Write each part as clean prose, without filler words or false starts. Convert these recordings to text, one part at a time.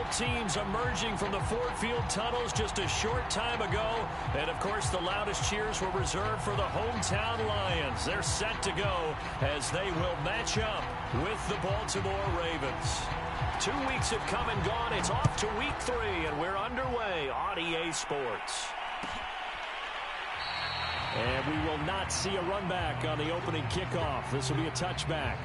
Both teams emerging from the Ford Field tunnels just a short time ago. And, of course, the loudest cheers were reserved for the hometown Lions. They're set to go as they will match up with the Baltimore Ravens. 2 weeks have come and gone. It's off to week 3, and we're underway on EA Sports. And we will not see a run back on the opening kickoff. This will be a touchback.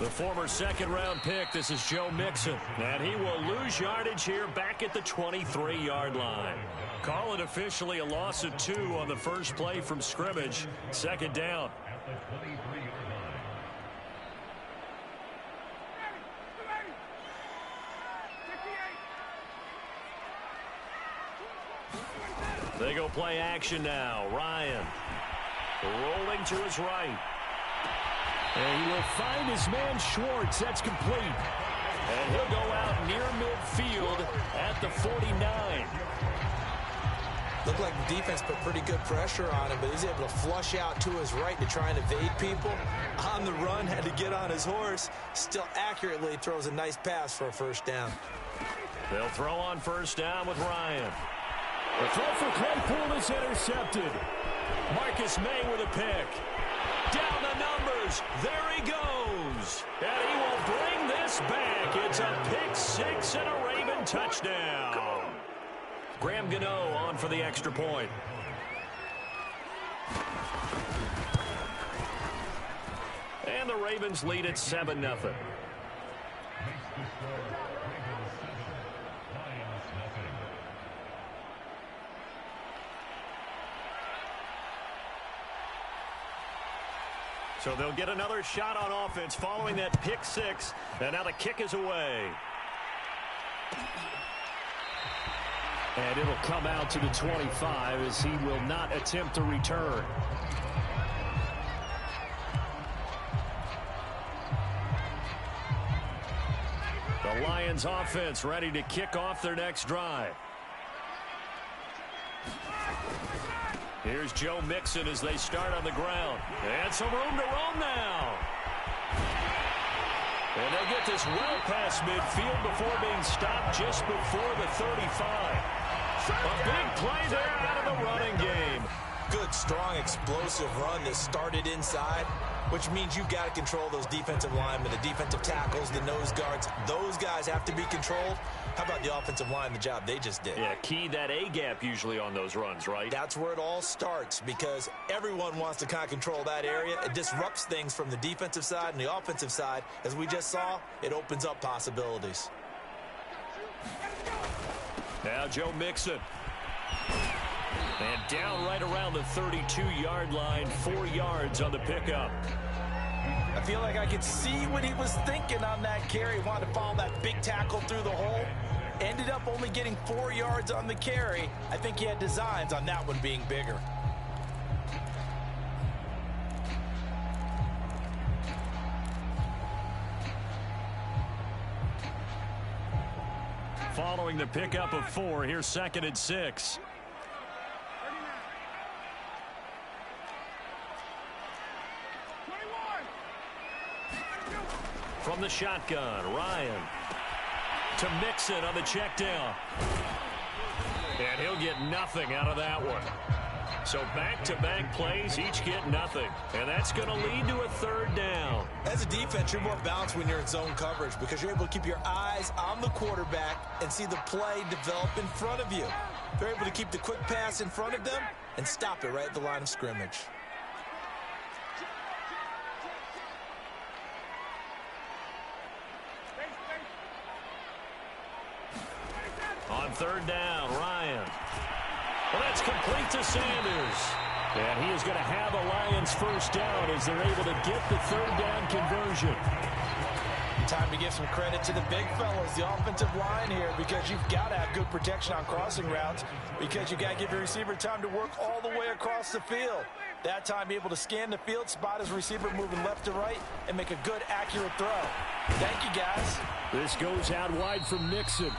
The former second-round pick, this is Joe Mixon, and he will lose yardage here back at the 23-yard line. Call it officially a loss of 2 on the first play from scrimmage. Second down. They go play action now. Ryan rolling to his right. And he will find his man Schwartz. That's complete. And he'll go out near midfield at the 49. Looked like the defense put pretty good pressure on him, but he's able to flush out to his right to try and evade people. On the run, had to get on his horse. Still accurately throws a nice pass for a first down. They'll throw on first down with Ryan. The throw for Claypool is intercepted. Marcus May with a pick. Down the numbers. There he goes. And he will bring this back. It's a pick 6 and a Raven touchdown. Graham Gano on for the extra point. And the Ravens lead at 7-0. So they'll get another shot on offense following that pick 6. And now the kick is away. And it'll come out to the 25 as he will not attempt to return. The Lions offense ready to kick off their next drive. Here's Joe Mixon as they start on the ground. And some room to roam now. And they get this well past midfield before being stopped just before the 35. A big play there out of the running game. Good, strong, explosive run that started inside, which means you've got to control those defensive linemen, the defensive tackles, the nose guards. Those guys have to be controlled. How about the offensive line, the job they just did? Yeah, key that A-gap usually on those runs, right? That's where it all starts because everyone wants to kind of control that area. It disrupts things from the defensive side and the offensive side. As we just saw, it opens up possibilities. Now Joe Mixon. And down right around the 32-yard line, 4 yards on the pickup. I feel like I could see what he was thinking on that carry. Wanted to follow that big tackle through the hole. Ended up only getting 4 yards on the carry. I think he had designs on that one being bigger. Following the pickup of 4, here's 2nd and 6. From the shotgun, Ryan to Mixon on the check down. And he'll get nothing out of that one. So back-to-back plays, each get nothing. And that's going to lead to a 3rd down. As a defense, you're more balanced when you're in zone coverage because you're able to keep your eyes on the quarterback and see the play develop in front of you. They're able to keep the quick pass in front of them and stop it right at the line of scrimmage. On 3rd down, Ryan. Well, that's complete to Sanders. And he is going to have a Lions 1st down as they're able to get the 3rd down conversion. Time to give some credit to the big fellows, the offensive line here, because you've got to have good protection on crossing routes because you've got to give your receiver time to work all the way across the field. That time able to scan the field, spot his receiver moving left to right, and make a good, accurate throw. Thank you, guys. This goes out wide from Mixon.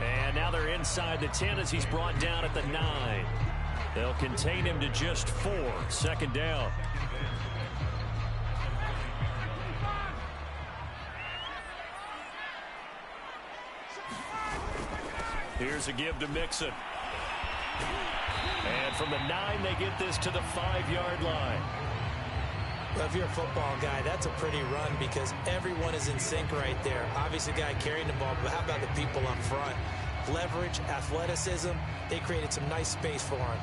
And now they're inside the 10 as he's brought down at the 9. They'll contain him to just 4. Second down. Here's a give to Mixon. And from the 9, they get this to the 5-yard line. Well, if you're a football guy, that's a pretty run because everyone is in sync right there. Obviously, the guy carrying the ball, but how about the people up front? Leverage, athleticism, they created some nice space for him.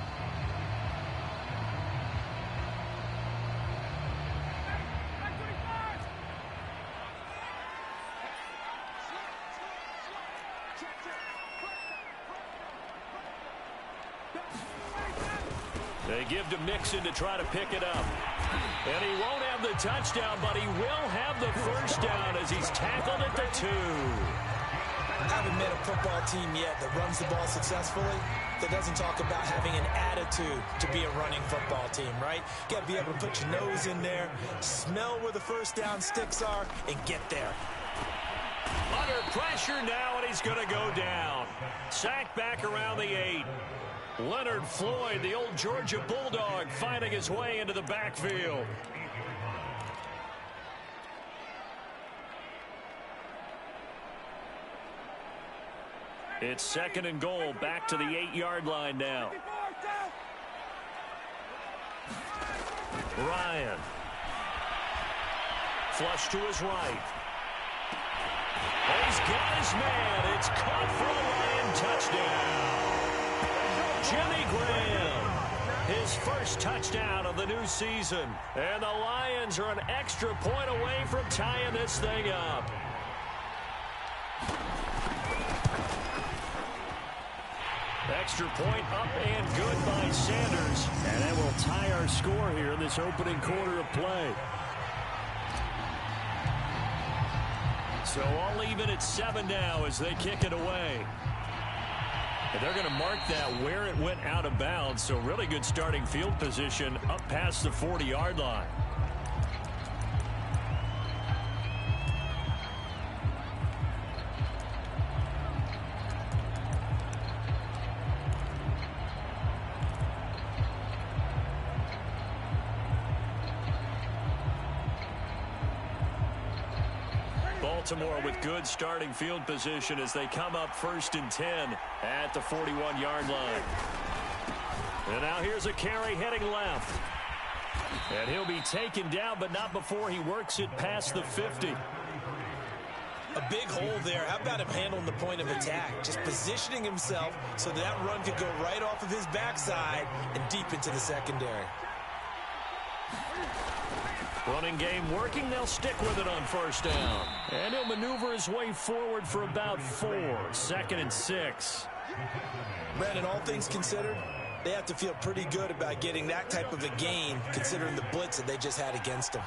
They give to Mixon to try to pick it up. And he won't have the touchdown, but he will have the first down as he's tackled at the 2. I haven't met a football team yet that runs the ball successfully that doesn't talk about having an attitude to be a running football team, right? You got to be able to put your nose in there, smell where the first down sticks are, and get there. Under pressure now, and he's going to go down. Sacked back around the 8. Leonard Floyd, the old Georgia Bulldog, finding his way into the backfield. It's second and goal, back to the 8-yard line now. Ryan. Flush to his right. He's got his man. It's caught for a Ryan touchdown. Jimmy Graham, his first touchdown of the new season. And the Lions are an extra point away from tying this thing up. Extra point up and good by Sanders. And that will tie our score here in this opening quarter of play. So all even at 7 now as they kick it away. And they're going to mark that where it went out of bounds. So really good starting field position up past the 40-yard line. Baltimore with good starting field position as they come up 1st and 10 at the 41-yard line. And now here's a carry heading left. And he'll be taken down, but not before he works it past the 50. A big hole there. How about him handling the point of attack? Just positioning himself so that run could go right off of his backside and deep into the secondary. Running game working. They'll stick with it on 1st down. And he'll maneuver his way forward for about 4. 2nd and 6. Brandon, all things considered, they have to feel pretty good about getting that type of a gain considering the blitz that they just had against them.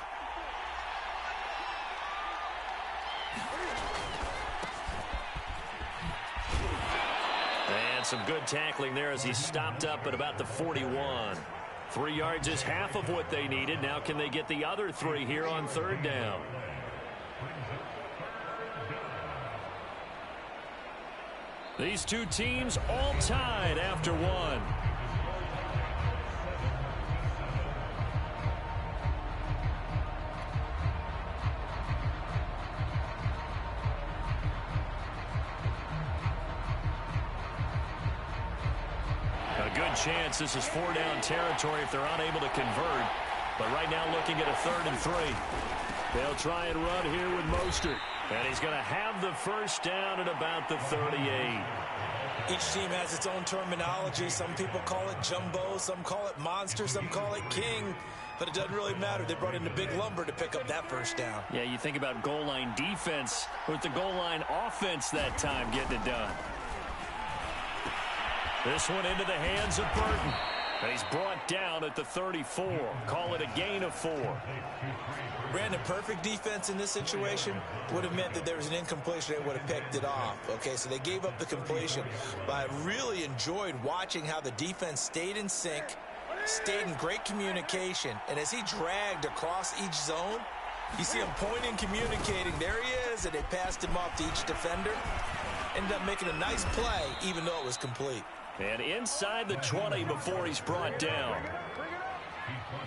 And some good tackling there as he stopped up at about the 41. 3 yards is half of what they needed. Now can they get the other 3 here on 3rd down? These two teams all tied after 1. Chance this is 4-down territory if they're unable to convert. But right now looking at a 3rd and 3. They'll try and run here with Mostert. And he's going to have the first down at about the 38. Each team has its own terminology. Some people call it jumbo, some call it monster, some call it king. But it doesn't really matter. They brought in the big lumber to pick up that first down. Yeah, you think about goal line defense with the goal line offense that time getting it done. This one into the hands of Burton. And he's brought down at the 34. Call it a gain of 4. Brandon, perfect defense in this situation would have meant that there was an incompletion. They would have picked it off. Okay, so they gave up the completion. But I really enjoyed watching how the defense stayed in sync, stayed in great communication, and as he dragged across each zone, you see him pointing, communicating. There he is, and they passed him off to each defender. Ended up making a nice play, even though it was complete. And inside the 20 before he's brought down.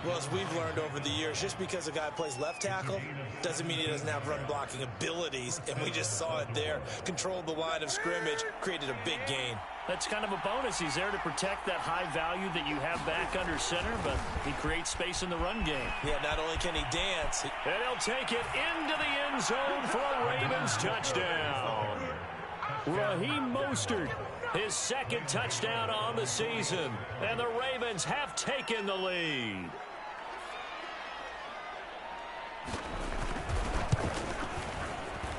Well, as we've learned over the years, just because a guy plays left tackle doesn't mean he doesn't have run blocking abilities, and we just saw it there. Controlled the line of scrimmage, created a big gain. That's kind of a bonus. He's there to protect that high value that you have back under center, but he creates space in the run game. Yeah, not only can he dance. And he'll take it into the end zone for a Ravens touchdown. Raheem Mostert, his second touchdown on the season, and the Ravens have taken the lead.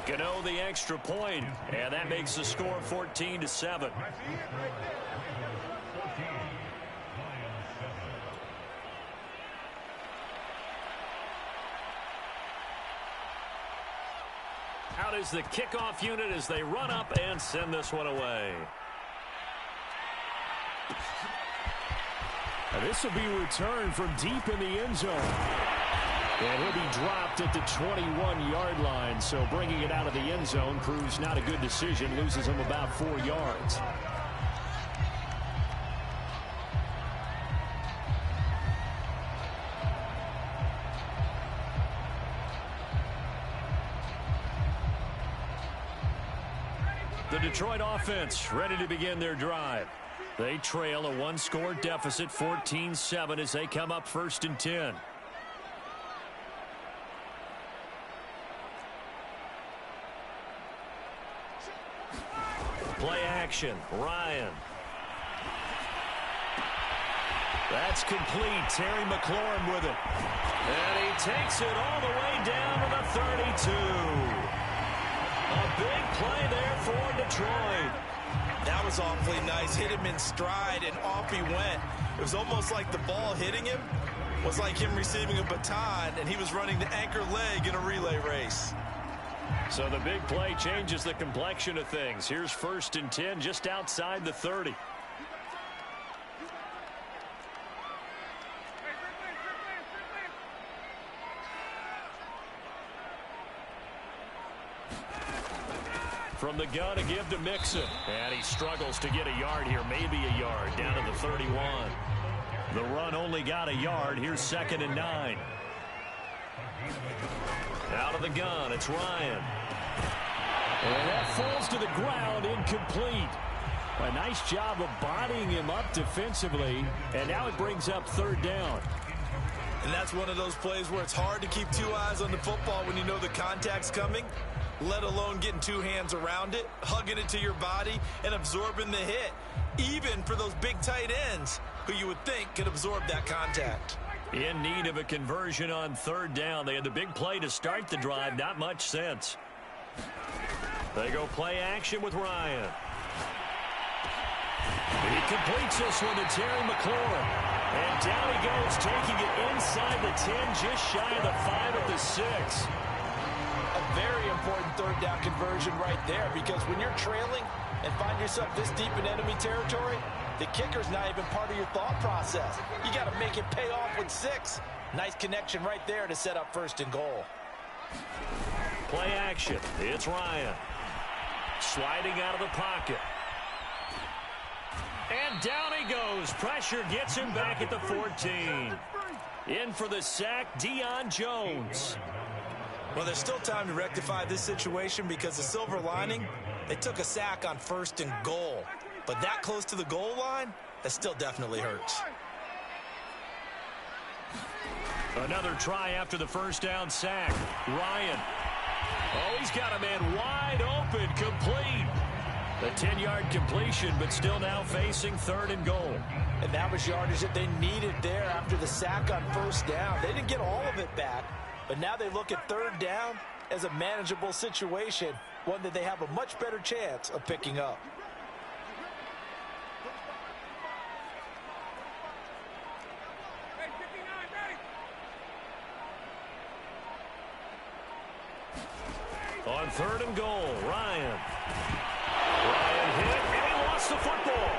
Gano the extra point, and that makes the score 14-7. Out is the kickoff unit as they run up and send this one away. And this will be returned from deep in the end zone. And he'll be dropped at the 21-yard line, so bringing it out of the end zone proves not a good decision, loses him about 4 yards. The Detroit offense ready to begin their drive. They trail a one-score deficit, 14-7, as they come up 1st and 10. Play action, Ryan. That's complete. Terry McLaurin with it. And he takes it all the way down to the 32. A big play there for Detroit. That was awfully nice. Hit him in stride, and off he went. It was almost like the ball hitting him was like him receiving a baton, and he was running the anchor leg in a relay race. So the big play changes the complexion of things. Here's 1st and 10 just outside the 30. From the gun to give to Mixon. And he struggles to get a yard here, maybe a yard, down to the 31. The run only got a yard. Here's 2nd and 9. Out of the gun, it's Ryan. And that falls to the ground, incomplete. A nice job of bodying him up defensively, and now it brings up 3rd down. And that's one of those plays where it's hard to keep 2 eyes on the football when you know the contact's coming, let alone getting 2 hands around it, hugging it to your body, and absorbing the hit, even for those big tight ends who you would think could absorb that contact. In need of a conversion on 3rd down. They had the big play to start the drive, not much sense. They go play action with Ryan. He completes this one to Terry McLaurin. And down he goes, taking it inside the 10, just shy of the 5 at the 6. A very important 3rd down conversion right there, because when you're trailing and find yourself this deep in enemy territory, the kicker's not even part of your thought process. You got to make it pay off with 6. Nice connection right there to set up 1st and goal. Play action. It's Ryan. Sliding out of the pocket. And down he goes. Pressure gets him back at the 14. In for the sack, Deion Jones. Well, there's still time to rectify this situation, because the silver lining, they took a sack on 1st and goal. But that close to the goal line, that still definitely hurts. Another try after the 1st down sack. Ryan. Oh, he's got a man wide open, complete. A 10-yard completion, but still now facing 3rd and goal. And that was yardage that they needed there after the sack on 1st down. They didn't get all of it back, but now they look at 3rd down as a manageable situation, one that they have a much better chance of picking up. On 3rd and goal, Ryan. Ryan hit, and he lost the football.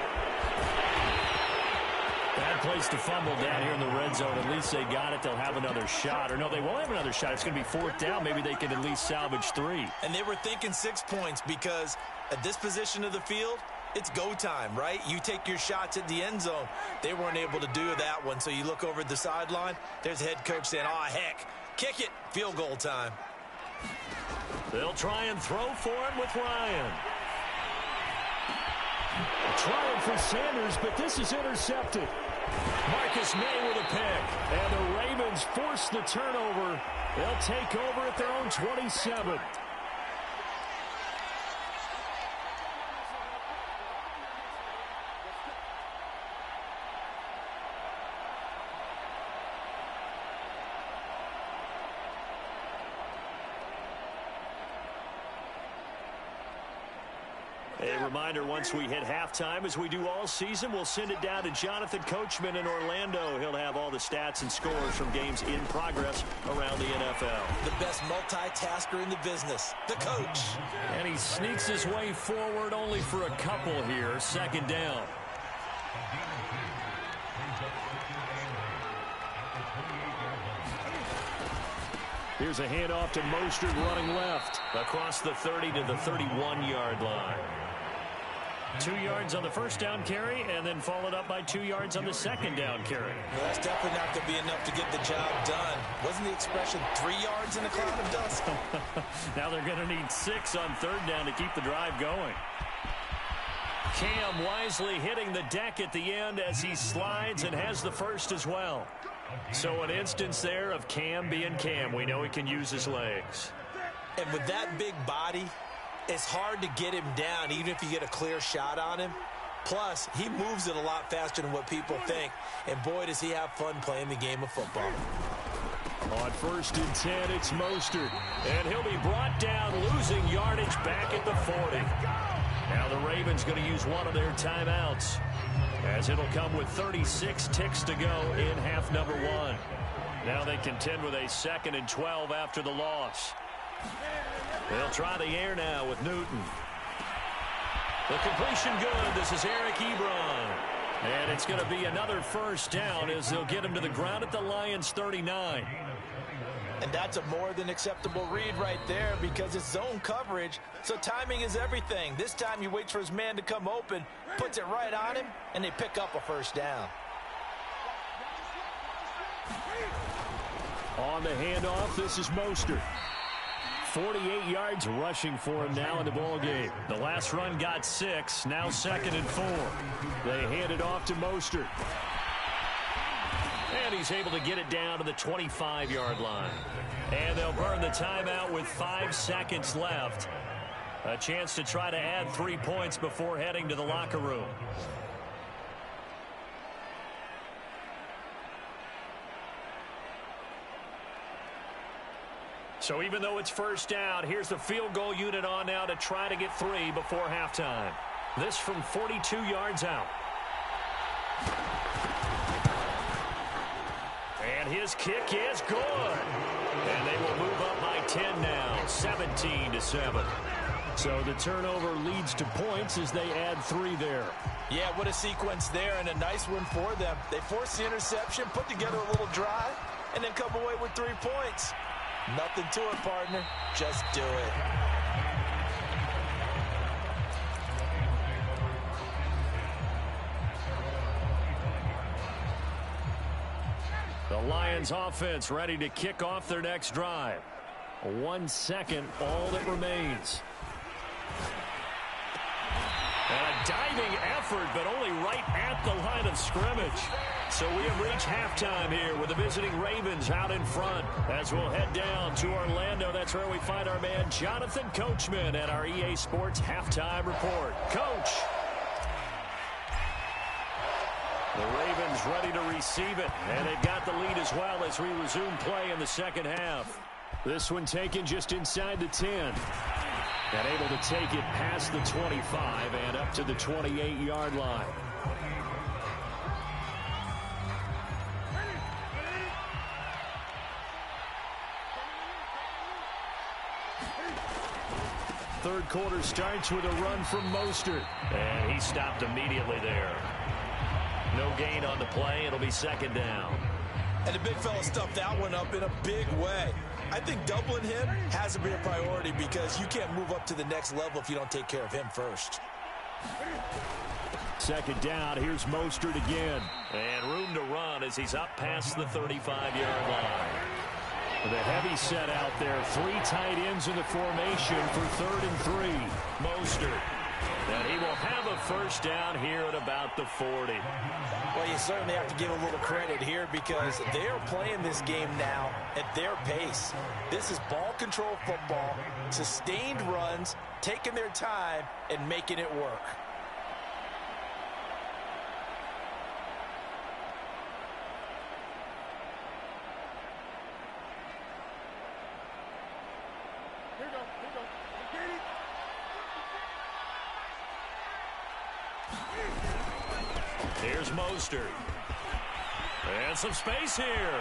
That place to fumble down here in the red zone. At least they got it. They'll have another shot. Or no, they won't have another shot. It's going to be fourth down. Maybe they can at least salvage 3. And they were thinking 6 points because at this position of the field, it's go time, right? You take your shots at the end zone. They weren't able to do that one. So you look over at the sideline. There's the head coach saying, oh, heck, kick it. Field goal time. They'll try and throw for it with Ryan. Trying for Sanders, but this is intercepted. Marcus May with a pick. And the Ravens force the turnover. They'll take over at their own 27. A reminder, once we hit halftime, as we do all season, we'll send it down to Jonathan Coachman in Orlando. He'll have all the stats and scores from games in progress around the NFL. The best multitasker in the business, the coach. And he sneaks his way forward only for a couple here. 2nd down. Here's a handoff to Mostert running left. Across the 30 to the 31-yard line. 2 yards on the first down carry, and then followed up by 2 yards on the second down carry. Well, that's definitely not going to be enough to get the job done. Wasn't the expression 3 yards in a cloud of dust? Now they're going to need 6 on 3rd down to keep the drive going. Cam wisely hitting the deck at the end as he slides and has the first as well. So an instance there of Cam being Cam. We know he can use his legs. And with that big body, it's hard to get him down even if you get a clear shot on him. Plus, he moves it a lot faster than what people think. And boy, does he have fun playing the game of football. On 1st and 10, it's Mostert. And he'll be brought down, losing yardage back at the 40. Now the Ravens going to use one of their timeouts, as it'll come with 36 ticks to go in half number 1. Now they contend with a 2nd and 12 after the loss. They'll try the air now with Newton. The completion good. This is Eric Ebron. And it's going to be another first down as they'll get him to the ground at the Lions' 39. And that's a more than acceptable read right there because it's zone coverage, so timing is everything. This time he waits for his man to come open, puts it right on him, and they pick up a first down. On the handoff, this is Mostert. 48 yards rushing for him now in the ball game. The last run got 6, now 2nd and 4. They hand it off to Mostert. And he's able to get it down to the 25-yard line. And they'll burn the timeout with 5 seconds left. A chance to try to add 3 points before heading to the locker room. So even though it's first down, here's the field goal unit on now to try to get 3 before halftime. This from 42 yards out. And his kick is good. And they will move up by 10 now, 17-7. So the turnover leads to points as they add 3 there. Yeah, what a sequence there, and a nice one for them. They force the interception, put together a little drive, and then come away with 3 points. Nothing to it, partner. Just do it. The Lions offense ready to kick off their next drive. 1 second, all that remains. And a diving effort, but only right at the line of scrimmage. So we have reached halftime here with the visiting Ravens out in front. As we'll head down to Orlando, that's where we find our man Jonathan Coachman at our EA Sports Halftime Report. Coach. The Ravens ready to receive it, and they've got the lead as well as we resume play in the second half. This one taken just inside the 10. And able to take it past the 25 and up to the 28-yard line. Third quarter starts with a run from Mostert. And he stopped immediately there. No gain on the play. It'll be second down. And the big fella stuffed that one up in a big way. I think doubling him has to be a priority because you can't move up to the next level if you don't take care of him first. Second down, here's Mostert again. And room to run as he's up past the 35-yard line. The heavy set out there. 3 tight ends in the formation for 3rd and 3. Mostert. And he will have a first down here at about the 40. Well, you certainly have to give a little credit here because they're playing this game now at their pace. This is ball control football, sustained runs, taking their time, and making it work. Here's Mostert. And some space here.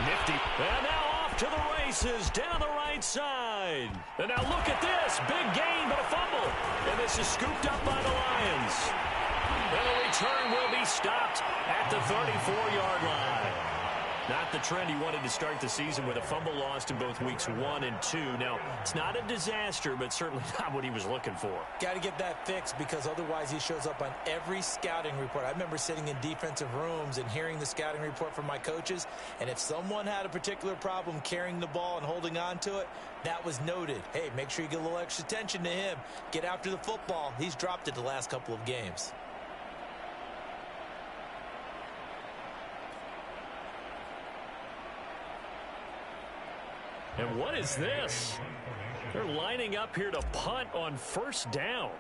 Nifty. And now off to the races down the right side. And now look at this. Big gain, but a fumble. And this is scooped up by the Lions. And the return will be stopped at the 34-yard line. Not the trend he wanted to start the season with a fumble lost in both weeks 1 and 2. Now, it's not a disaster, but certainly not what he was looking for. Got to get that fixed because otherwise he shows up on every scouting report. I remember sitting in defensive rooms and hearing the scouting report from my coaches, and if someone had a particular problem carrying the ball and holding on to it, that was noted. Hey, make sure you get a little extra attention to him. Get after the football. He's dropped it the last couple of games. And what is this? They're lining up here to punt on first down.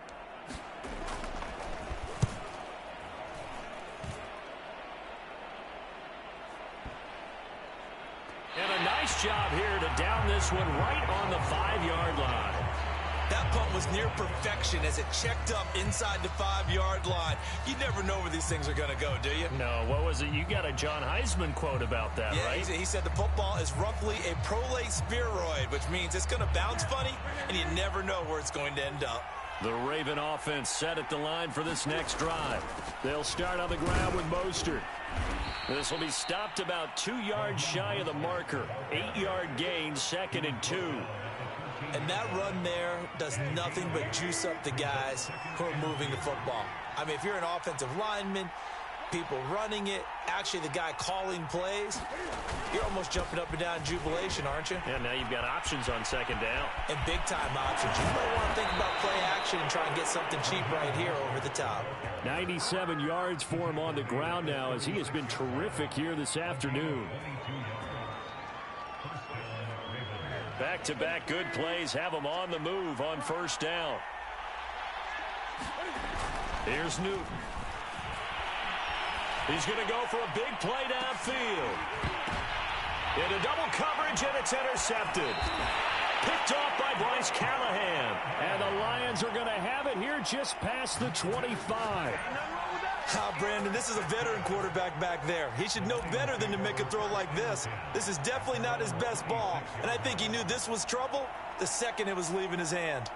And a nice job here to down this one right on the 5-yard line. That punt was near perfection as it checked up inside the 5-yard line. You never know where these things are going to go, do you? No, what was it? You got a John Heisman quote about that, yeah, right? He said the football is roughly a prolate spheroid, which means it's going to bounce funny, and you never know where it's going to end up. The Raven offense set at the line for this next drive. They'll start on the ground with Mostert. This will be stopped about 2 yards shy of the marker. 8-yard gain, 2nd and 2. And that run there does nothing but juice up the guys who are moving the football. I mean, if you're an offensive lineman, people running it, actually the guy calling plays, you're almost jumping up and down in jubilation, aren't you? Yeah, now you've got options on 2nd down. And big-time options. You might want to think about play action and try and get something cheap right here over the top. 97 yards for him on the ground now as he has been terrific here this afternoon. Back-to-back good plays have him on the move on first down. Here's Newton. He's going to go for a big play downfield. Into double coverage, and it's intercepted. Picked off by Bryce Callahan. And the Lions are going to have it here just past the 25. Brandon, this is a veteran quarterback back there. He should know better than to make a throw like this. This is definitely not his best ball, and I think he knew this was trouble the second it was leaving his hand.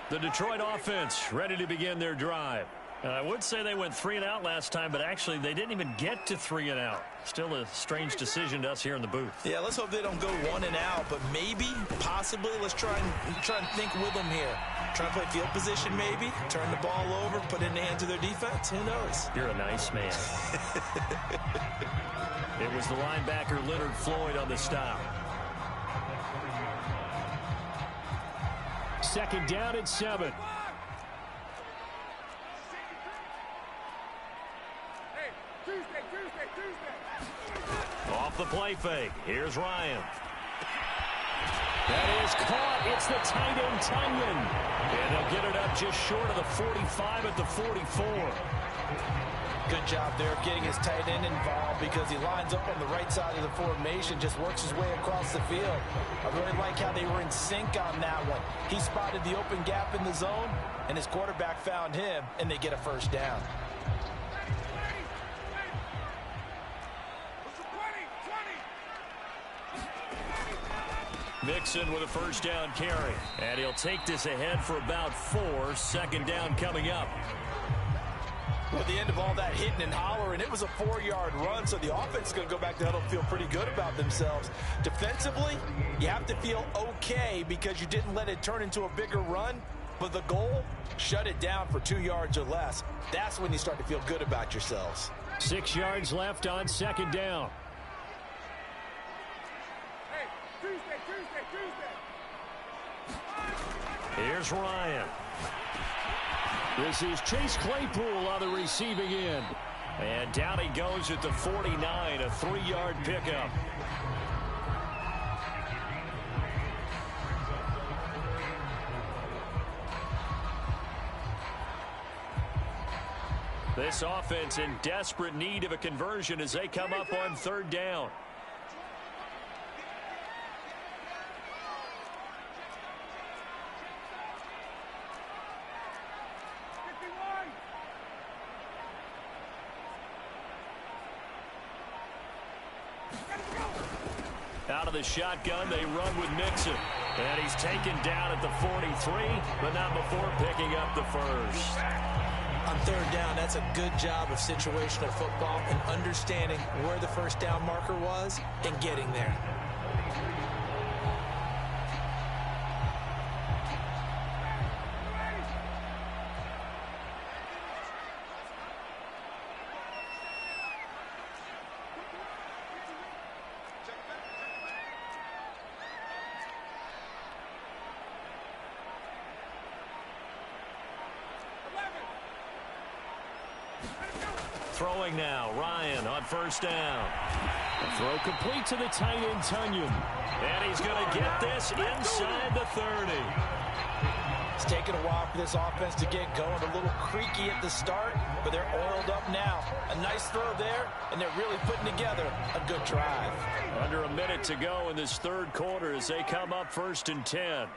The Detroit offense ready to begin their drive. I would say they went 3 and out last time, but actually they didn't even get to 3 and out. Still a strange decision to us here in the booth. Yeah, let's hope they don't go 1 and out, but maybe, possibly, let's try and think with them here. Try and play field position maybe, turn the ball over, put it in the hands of their defense. Who knows? You're a nice man. It was the linebacker Leonard Floyd on the stop. 2nd down and 7. Off the play fake. Here's Ryan. That is caught. It's the tight end, Tunyon. And they'll get it up just short of the 45 at the 44. Good job there of getting his tight end involved because he lines up on the right side of the formation, just works his way across the field. I really like how they were in sync on that one. He spotted the open gap in the zone, and his quarterback found him, and they get a first down. Mixon with a first down carry. And he'll take this ahead for about 4. Second down coming up. Well, at the end of all that hitting and hollering, it was a 4-yard run, so the offense is going to go back to huddle and feel pretty good about themselves. Defensively, you have to feel okay because you didn't let it turn into a bigger run, but the goal, shut it down for 2 yards or less. That's when you start to feel good about yourselves. 6 yards left on second down. Hey, Tuesday. Here's Ryan. This is Chase Claypool on the receiving end. And down he goes at the 49, a 3-yard pickup. This offense in desperate need of a conversion as they come up on third down. Out of the shotgun, they run with Mixon. And he's taken down at the 43, but not before picking up the first. On third down, that's a good job of situational football and understanding where the first down marker was and getting there. Throwing now, Ryan on first down. The throw complete to the tight end, Tunyon. And he's going to get this inside the 30. It's taken a while for this offense to get going. A little creaky at the start, but they're oiled up now. A nice throw there, and they're really putting together a good drive. Under a minute to go in this third quarter as they come up 1st and 10.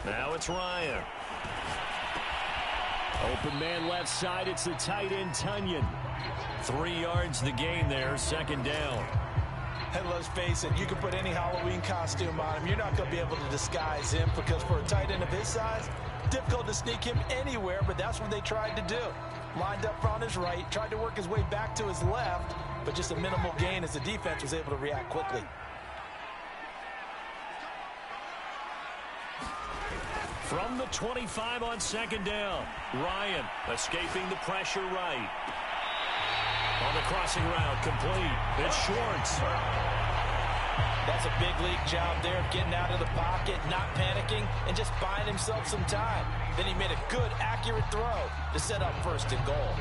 Now it's Ryan. Open man left side. It's the tight end, Tunyon. 3 yards the gain there, second down. And let's face it, you can put any Halloween costume on him. You're not going to be able to disguise him because for a tight end of his size, difficult to sneak him anywhere, but that's what they tried to do. Lined up on his right, tried to work his way back to his left, but just a minimal gain as the defense was able to react quickly. From the 25 on second down, Ryan escaping the pressure right. On the crossing route, complete. It's Schwartz. That's a big league job there of getting out of the pocket, not panicking, and just buying himself some time. Then he made a good, accurate throw to set up 1st and goal.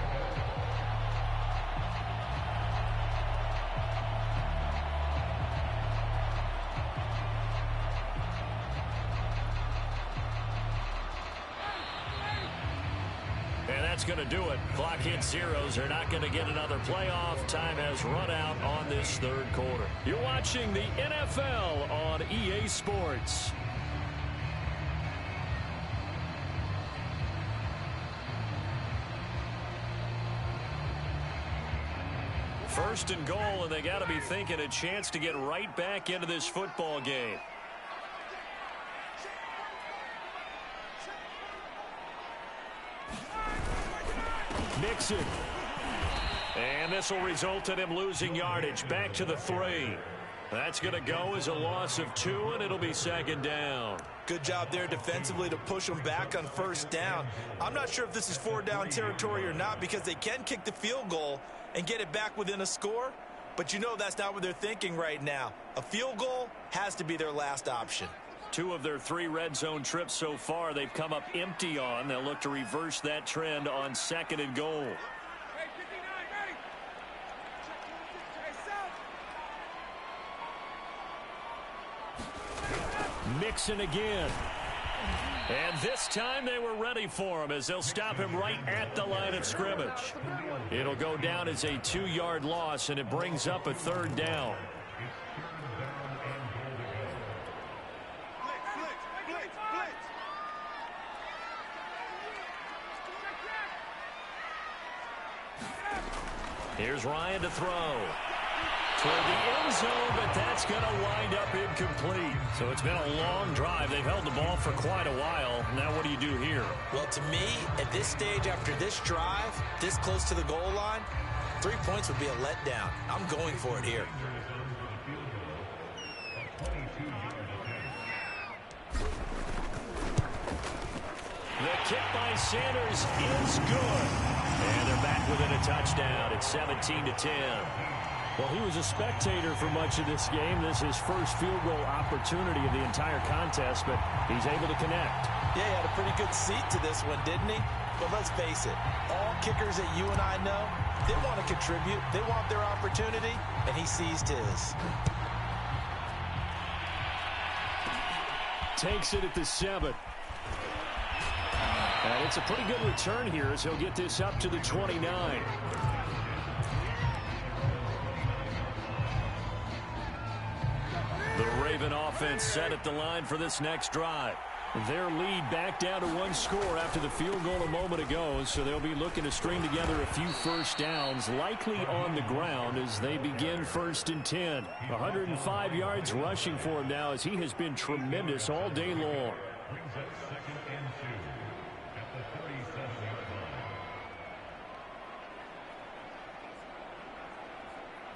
That's going to do it. Clock hits zeros. They're not going to get another playoff. Time has run out on this third quarter. You're watching the NFL on EA Sports. First and goal, and they got to be thinking a chance to get right back into this football game. Mixon. And this will result in him losing yardage. Back to the 3. That's going to go as a loss of 2, and it'll be second down. Good job there defensively to push them back on 1st down. I'm not sure if this is 4-down territory or not because they can kick the field goal and get it back within a score. But you know that's not what they're thinking right now. A field goal has to be their last option. 2 of their 3 red zone trips so far they've come up empty on. They'll look to reverse that trend on 2nd and goal. Mixon again. And this time they were ready for him as they'll stop him right at the line of scrimmage. It'll go down as a 2-yard loss, and it brings up a 3rd down. Here's Ryan to throw. Toward the end zone, but that's going to wind up incomplete. So it's been a long drive. They've held the ball for quite a while. Now what do you do here? Well, to me, at this stage, after this drive, this close to the goal line, 3 points would be a letdown. I'm going for it here. The kick by Sanders is good. And they're back within a touchdown. It's 17-10. Well, he was a spectator for much of this game. This is his first field goal opportunity of the entire contest, but he's able to connect. Yeah, he had a pretty good seat to this one, didn't he? But let's face it, all kickers that you and I know, they want to contribute. They want their opportunity, and he seized his. Takes it at the 7. And it's a pretty good return here as he'll get this up to the 29. The Raven offense set at the line for this next drive. Their lead back down to 1 score after the field goal a moment ago, so they'll be looking to string together a few first downs, likely on the ground as they begin 1st and 10. 105 yards rushing for him now as he has been tremendous all day long.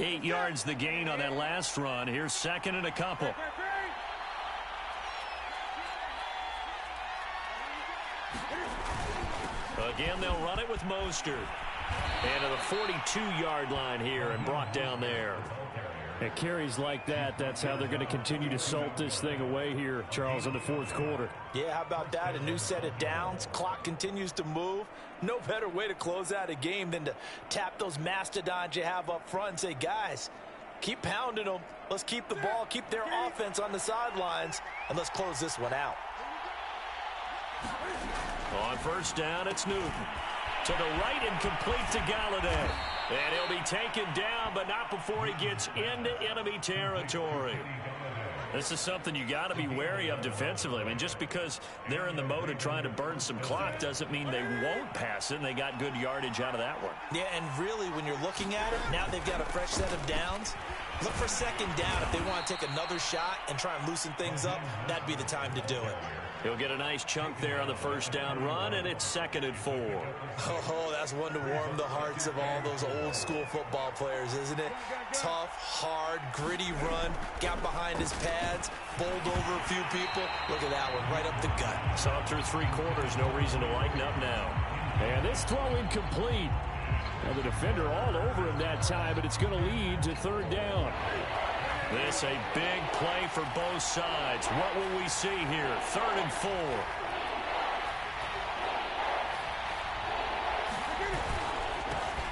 8 yards the gain on that last run. Here's 2nd and a couple. Again, they'll run it with Mostert. And to the 42-yard line here and brought down there. At carries like that, that's how they're going to continue to salt this thing away here, Charles, in the 4th quarter. Yeah, how about that? A new set of downs. Clock continues to move. No better way to close out a game than to tap those mastodons you have up front and say, guys, keep pounding them. Let's keep the ball, keep their offense on the sidelines, and let's close this one out. On 1st down, it's Newton. To the right and complete to Galladay. And he'll be taken down, but not before he gets into enemy territory. This is something you got to be wary of defensively. I mean, just because they're in the mode of trying to burn some clock doesn't mean they won't pass it, and they got good yardage out of that one. Yeah, and really, when you're looking at it, now they've got a fresh set of downs. Look for 2nd down. If they want to take another shot and try and loosen things up, that'd be the time to do it. He'll get a nice chunk there on the 1st down run, and it's 2nd and 4. Oh, that's one to warm the hearts of all those old-school football players, isn't it? Tough, hard, gritty run, got behind his pads, bowled over a few people. Look at that one, right up the gut. Saw through 3 quarters, no reason to lighten up now. And this throw incomplete. Now the defender all over him that time, but it's going to lead to 3rd down. This a big play for both sides. What will we see here? 3rd and 4.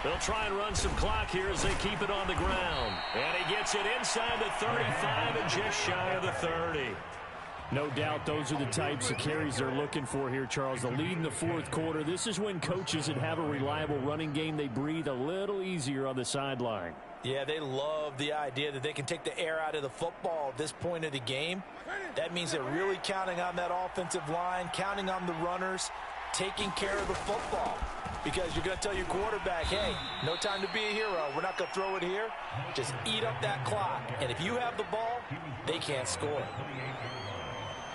They'll try and run some clock here as they keep it on the ground. And he gets it inside the 35 and just shy of the 30. No doubt those are the types of carries they're looking for here, Charles. The lead in the 4th quarter. This is when coaches that have a reliable running game, they breathe a little easier on the sideline. Yeah, they love the idea that they can take the air out of the football at this point of the game. That means they're really counting on that offensive line, counting on the runners, taking care of the football. Because you're going to tell your quarterback, hey, no time to be a hero. We're not going to throw it here. Just eat up that clock. And if you have the ball, they can't score.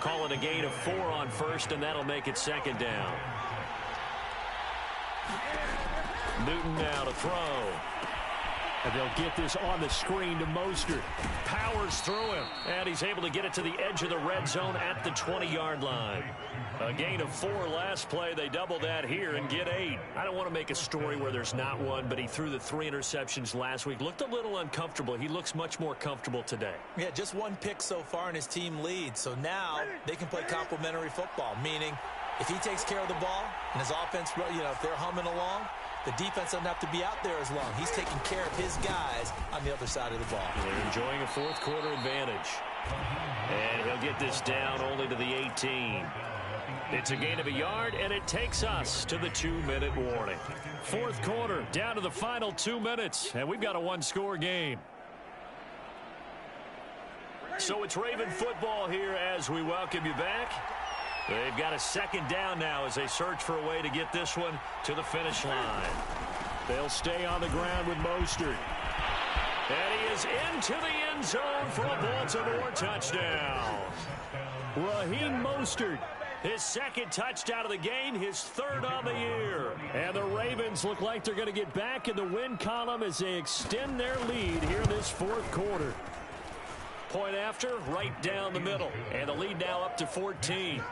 Call it a gain of 4 on 1st, and that'll make it 2nd down. Newton now to throw. And they'll get this on the screen to Mostert. Powers through him, and he's able to get it to the edge of the red zone at the 20-yard line. A gain of 4 last play. They double that here and get 8. I don't want to make a story where there's not one, but he threw the 3 interceptions last week. Looked a little uncomfortable. He looks much more comfortable today. Yeah, just 1 pick so far and his team leads. So now they can play complementary football, meaning if he takes care of the ball and his offense, if they're humming along, the defense doesn't have to be out there as long. He's taking care of his guys on the other side of the ball. They're enjoying a 4th quarter advantage. And he'll get this down only to the 18. It's a gain of a yard, and it takes us to the 2-minute warning. 4th quarter, down to the final 2 minutes, and we've got a 1-score game. So it's Raven football here as we welcome you back. They've got a 2nd down now as they search for a way to get this one to the finish line. They'll stay on the ground with Mostert. And he is into the end zone for a Baltimore touchdown. Raheem Mostert. His second touchdown of the game, his third on the year. And the Ravens look like they're going to get back in the win column as they extend their lead here in this fourth quarter. Point after, right down the middle. And the lead now up to 14.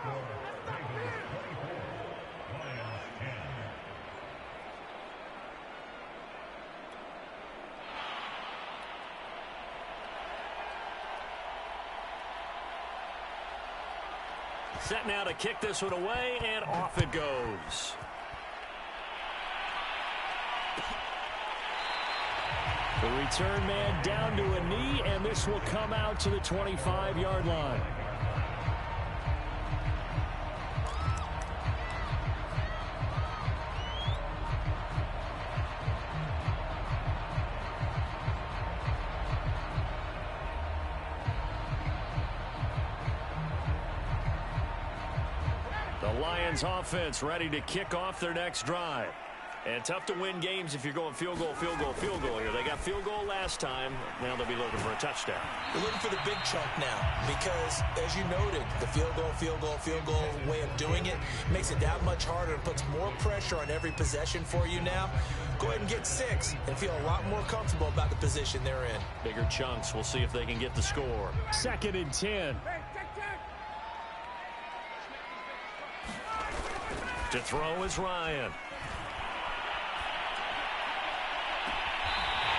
Set now to kick this one away, and off it goes. The return man down to a knee, and this will come out to the 25-yard line. Lions offense ready to kick off their next drive. And tough to win games if you're going field goal, field goal, field goal here. They got field goal last time. Now they'll be looking for a touchdown. They're looking for the big chunk now because, as you noted, the field goal way of doing it makes it that much harder and puts more pressure on every possession for you now. Go ahead and get 6 and feel a lot more comfortable about the position they're in. Bigger chunks. We'll see if they can get the score. 2nd and 10. To throw is Ryan.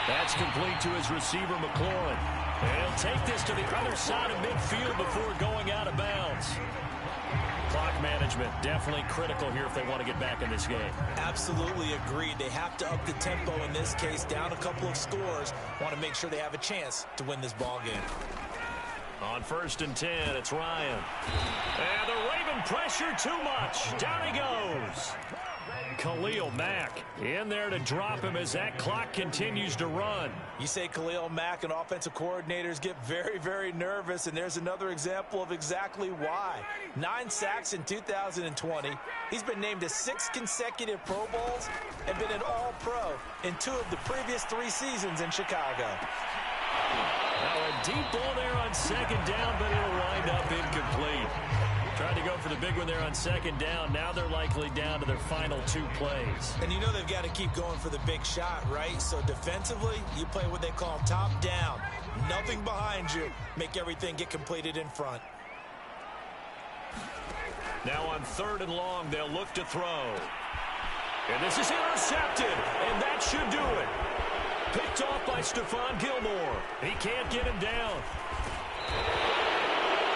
That's complete to his receiver, McLaurin. And he'll take this to the other side of midfield before going out of bounds. Clock management definitely critical here if they want to get back in this game. Absolutely agreed. They have to up the tempo in this case, down a couple of scores. Want to make sure they have a chance to win this ball game. On 1st and 10, it's Ryan. And the Raven pressure too much. Down he goes. Khalil Mack in there to drop him as that clock continues to run. You say Khalil Mack and offensive coordinators get very, very nervous, and there's another example of exactly why. 9 sacks in 2020. He's been named to 6 consecutive Pro Bowls and been an All-Pro in 2 of the previous 3 seasons in Chicago. Now a deep ball there on 2nd down, but it'll wind up incomplete. Trying to go for the big one there on 2nd down. Now they're likely down to their final 2 plays. And you know they've got to keep going for the big shot, right? So defensively, you play what they call top down. Nothing behind you. Make everything get completed in front. Now on 3rd and long, they'll look to throw. And this is intercepted, and that should do it. Picked off by Stephon Gilmore. He can't get him down.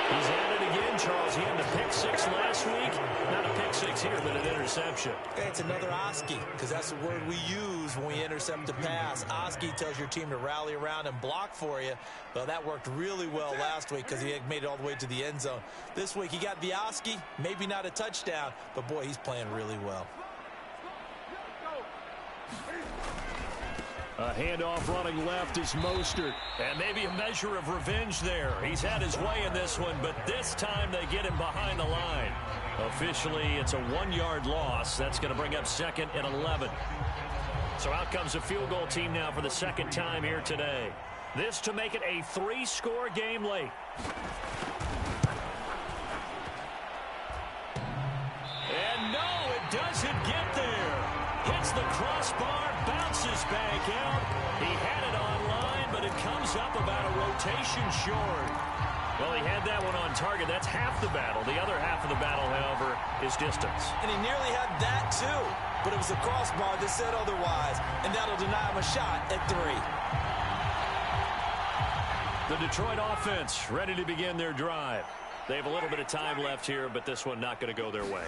He's at it again, Charles. He had a pick 6 last week. Not a pick 6 here, but an interception. It's another Oski, because that's the word we use when we intercept a pass. Oski tells your team to rally around and block for you. Well, that worked really well last week because he had made it all the way to the end zone. This week, he got the Oski, maybe not a touchdown, but boy, he's playing really well. A handoff running left is Mostert. And maybe a measure of revenge there. He's had his way in this one, but this time they get him behind the line. Officially, it's a 1-yard loss. That's going to bring up 2nd and 11. So out comes the field goal team now for the 2nd time here today. This to make it a 3-score game late. And no, it doesn't get there. Hits the crossbar, bounces back out. He had it online, but it comes up about a rotation short. Well, he had that one on target. That's half the battle. The other half of the battle, however, is distance. And he nearly had that, too. But it was the crossbar that said otherwise, and that'll deny him a shot at 3. The Detroit offense ready to begin their drive. They have a little bit of time left here, but this one not going to go their way.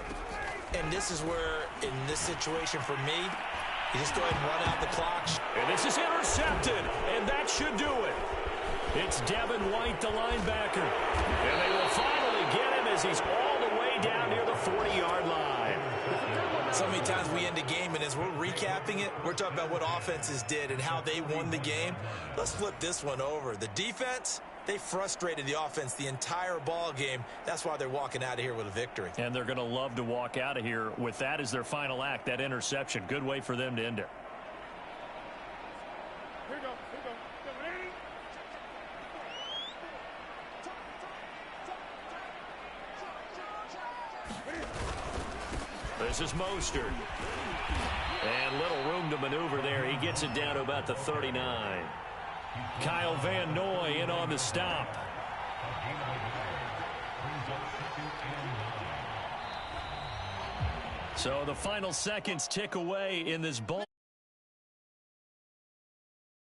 And this is where, in this situation for me, you just go ahead and run out the clock. And this is intercepted, and that should do it. It's Devin White, the linebacker. And they will finally get him as he's all the way down near the 40-yard line. So many times we end a game, and as we're recapping it, we're talking about what offenses did and how they won the game. Let's flip this one over. The defense, they frustrated the offense the entire ball game. That's why they're walking out of here with a victory. And they're going to love to walk out of here with that as their final act, that interception. Good way for them to end it. This is Mostert. And little room to maneuver there. He gets it down to about the 39. Kyle Van Noy in on the stop. So the final seconds tick away in this ball.